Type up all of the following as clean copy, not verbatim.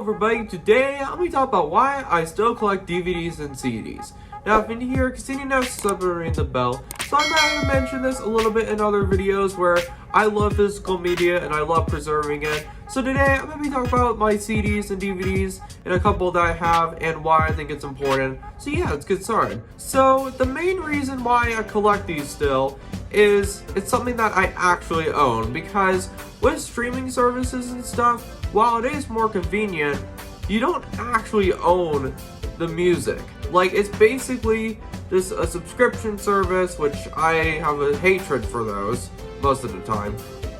everybody, today I'm going to talk about why I still collect DVDs and CDs. Now if you're new here, consider now subscribing the bell. So I might have mentioned this a little bit in other videos where I love physical media and I love preserving it. So today I'm going to be talking about my CDs and DVDs and a couple that I have and why I think it's important. So yeah, let's get started. So the main reason why I collect these still is it's something that I actually own, because with streaming services and stuff, while it is more convenient, you don't actually own the music. Like, it's basically just a subscription service, which I have a hatred for those most of the time,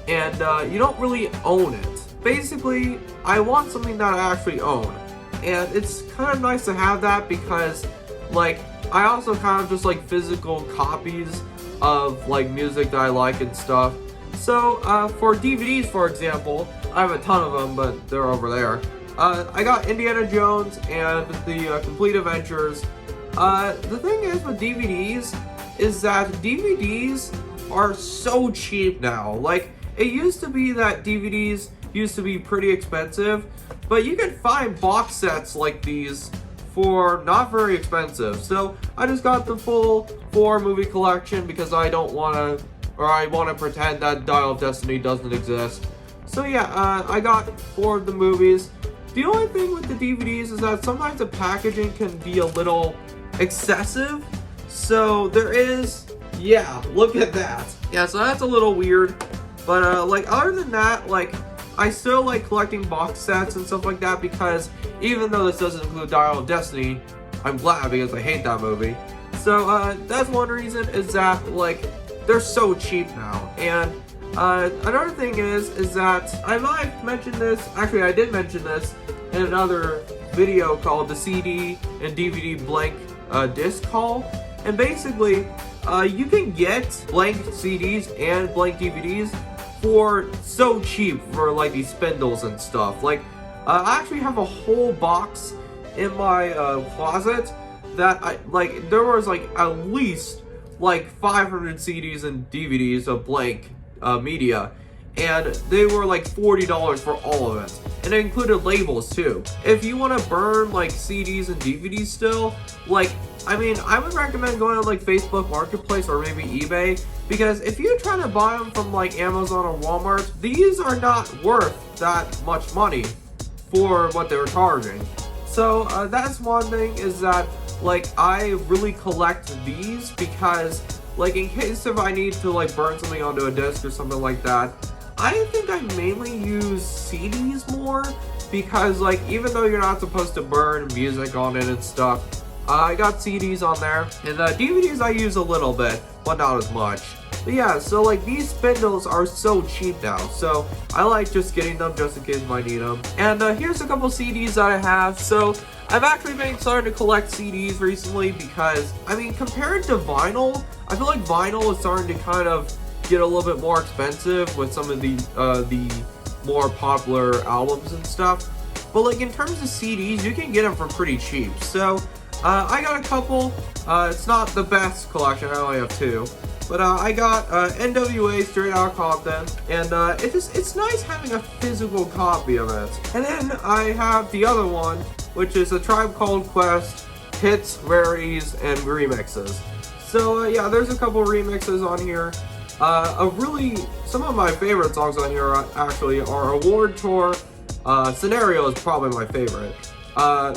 and you don't really own it. Basically, I want something that I actually own, and it's kind of nice to have that because, like, I also kind of just like physical copies of like music that I like and stuff. So for DVDs, for example, I have a ton of them, but they're over there. I got Indiana Jones and the Complete Adventures. The thing is with DVDs is that DVDs are so cheap now. Like, it used to be that DVDs used to be pretty expensive, but you can find box sets like these for not very expensive. So I just got the full 4-movie collection because I don't want to, or I want to pretend that Dial of Destiny doesn't exist. So yeah, I got 4 of the movies. The only thing with the DVDs is that sometimes the packaging can be a little excessive. So there is, yeah, look at that. Yeah, so that's a little weird. But like, other than that, like, I still like collecting box sets and stuff like that, because even though this doesn't include Dial of Destiny, I'm glad because I hate that movie. So that's one reason, is that like they're so cheap now. And another thing is that I might have mentioned this, actually I did mention this in another video called the CD and DVD blank disc haul. And basically you can get blank CDs and blank DVDs for so cheap for like these spindles and stuff. Like, I actually have a whole box in my closet that I like. There was like at least like 500 CDs and DVDs of blank media, and they were like $40 for all of it, and it included labels too. If you want to burn like CDs and DVDs still, like, I mean, I would recommend going on like Facebook Marketplace or maybe eBay, because if you're trying to buy them from like Amazon or Walmart, these are not worth that much money for what they're charging. So that's one thing, is that like I really collect these because, like, in case if I need to like burn something onto a disc or something like that, I think I mainly use CDs more, because like, even though you're not supposed to burn music on it and stuff, I got CDs on there, and DVDs I use a little bit, but not as much. But yeah, so like these spindles are so cheap now, so I like just getting them just in case I need them. And here's a couple CDs that I have. So I've actually been starting to collect CDs recently because, I mean, compared to vinyl, I feel like vinyl is starting to kind of get a little bit more expensive with some of the more popular albums and stuff. But like, in terms of CDs, you can get them for pretty cheap. So I got a couple. It's not the best collection, I only have 2. But I got NWA Straight Outta Compton, and it's nice having a physical copy of it. And then I have the other one, which is A Tribe Called Quest hits, rarities, and remixes. So yeah, there's a couple remixes on here. Some of my favorite songs on here actually are Award Tour. Scenario is probably my favorite.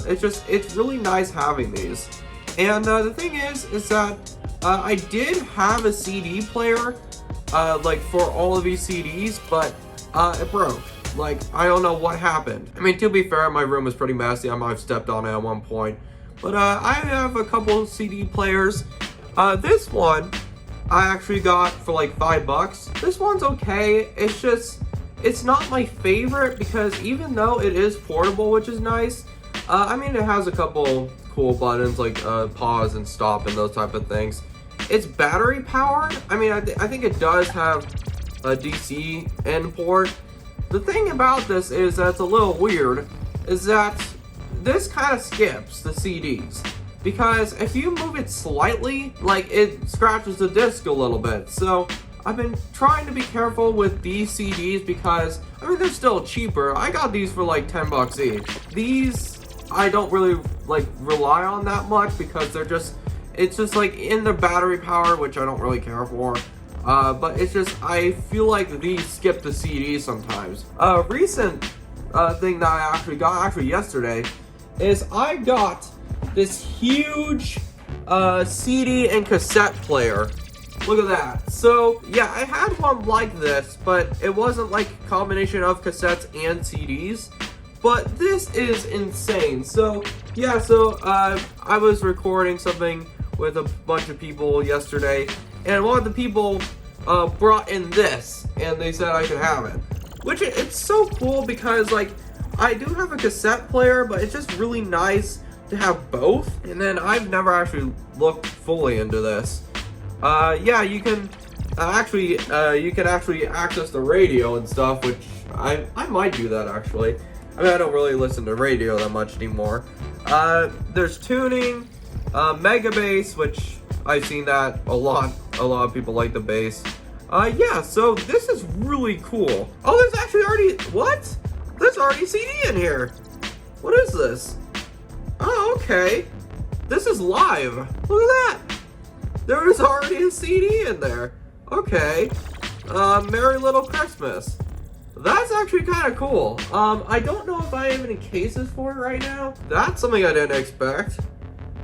It's really nice having these. And the thing is that I did have a CD player, like for all of these CDs, but it broke. Like, I don't know what happened. I mean, to be fair, my room is pretty messy. I might have stepped on it at one point. But I have a couple CD players. This one I actually got for like $5. This one's okay. It's not my favorite, because even though it is portable, which is nice, I mean, it has a couple cool buttons like pause and stop and those type of things. It's battery powered. I mean, I think it does have a DC end port. The thing about this is that's a little weird, is that this kind of skips the CDs, because if you move it slightly, like, it scratches the disc a little bit. So I've been trying to be careful with these CDs because, I mean, they're still cheaper. I got these for like 10 bucks each. These, I don't really like rely on that much because it's just like in the battery power, which I don't really care for. But it's just, I feel like these skip the CD sometimes. Recent thing that I actually got yesterday is I got this huge CD and cassette player. Look at that. So yeah, I had one like this, but it wasn't like a combination of cassettes and CDs. But this is insane. So yeah, I was recording something with a bunch of people yesterday, and one of the people brought in this, and they said I could have it. Which it's so cool because like I do have a cassette player, but it's just really nice to have both. And then I've never actually looked fully into this. Yeah, you can actually access the radio and stuff, which I might do that actually. I mean, I don't really listen to radio that much anymore. There's tuning, mega bass, which I've seen that a lot of people like the bass. Yeah, so this is really cool. Oh, there's actually already, there's already CD in here. What is this? Oh, okay. This is live. Look at that. There is already a CD in there. Okay. Merry Little Christmas. That's actually kind of cool. I don't know if I have any cases for it right now. That's something I didn't expect.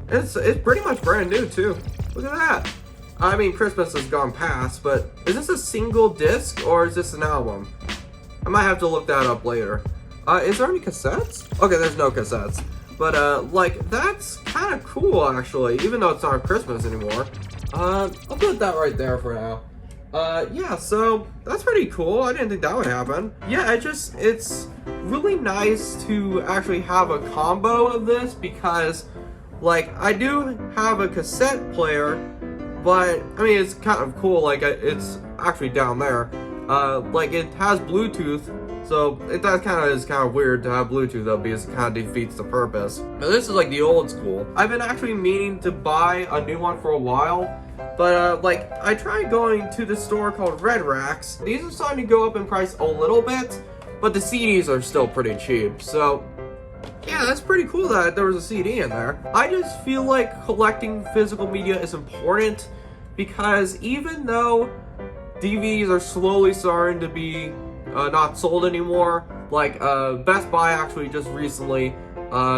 It's pretty much brand new too. Look at that. I mean, Christmas has gone past, but is this a single disc or is this an album? I might have to look that up later. Is there any cassettes? Okay, there's no cassettes. But, like, that's kind of cool, actually, even though it's not Christmas anymore. I'll put that right there for now. Yeah, so that's pretty cool. I didn't think that would happen. Yeah, it's really nice to actually have a combo of this because, like, I do have a cassette player, but, I mean, it's kind of cool. Like, it's actually down there. Like, it has Bluetooth. So that kind of weird to have Bluetooth though, because it kind of defeats the purpose. Now this is like the old school. I've been actually meaning to buy a new one for a while, but like I tried going to the store called Red Racks. These are starting to go up in price a little bit, but the CDs are still pretty cheap. So yeah, that's pretty cool that there was a CD in there. I just feel like collecting physical media is important because even though DVDs are slowly starting to be not sold anymore. Like, Best Buy actually just recently,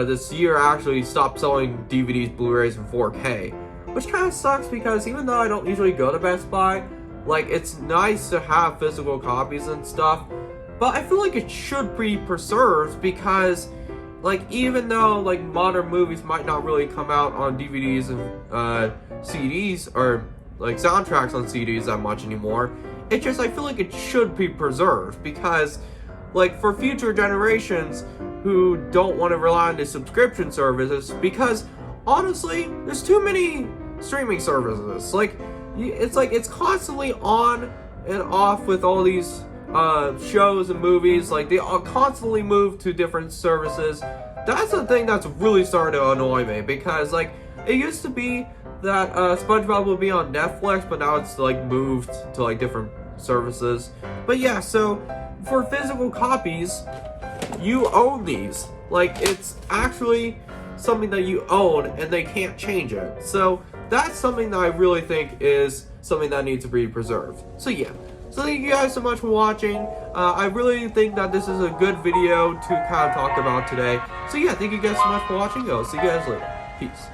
this year actually stopped selling DVDs, Blu-rays, and 4K. Which kind of sucks because even though I don't usually go to Best Buy, like, it's nice to have physical copies and stuff. But I feel like it should be preserved because, like, even though, like, modern movies might not really come out on DVDs and, CDs, or, like, soundtracks on CDs that much anymore, it's just, I feel like it should be preserved because, like, for future generations who don't want to rely on the subscription services, because, honestly, there's too many streaming services. Like, it's constantly on and off with all these shows and movies. Like, they all constantly move to different services. That's the thing that's really starting to annoy me because, like, it used to be that SpongeBob would be on Netflix, but now it's like moved to like different services. But yeah, so for physical copies, you own these. Like, it's actually something that you own and they can't change it. So that's something that I really think is something that needs to be preserved. So yeah. So thank you guys so much for watching. I really think that this is a good video to kind of talk about today. So yeah, thank you guys so much for watching. I'll see you guys later. Peace.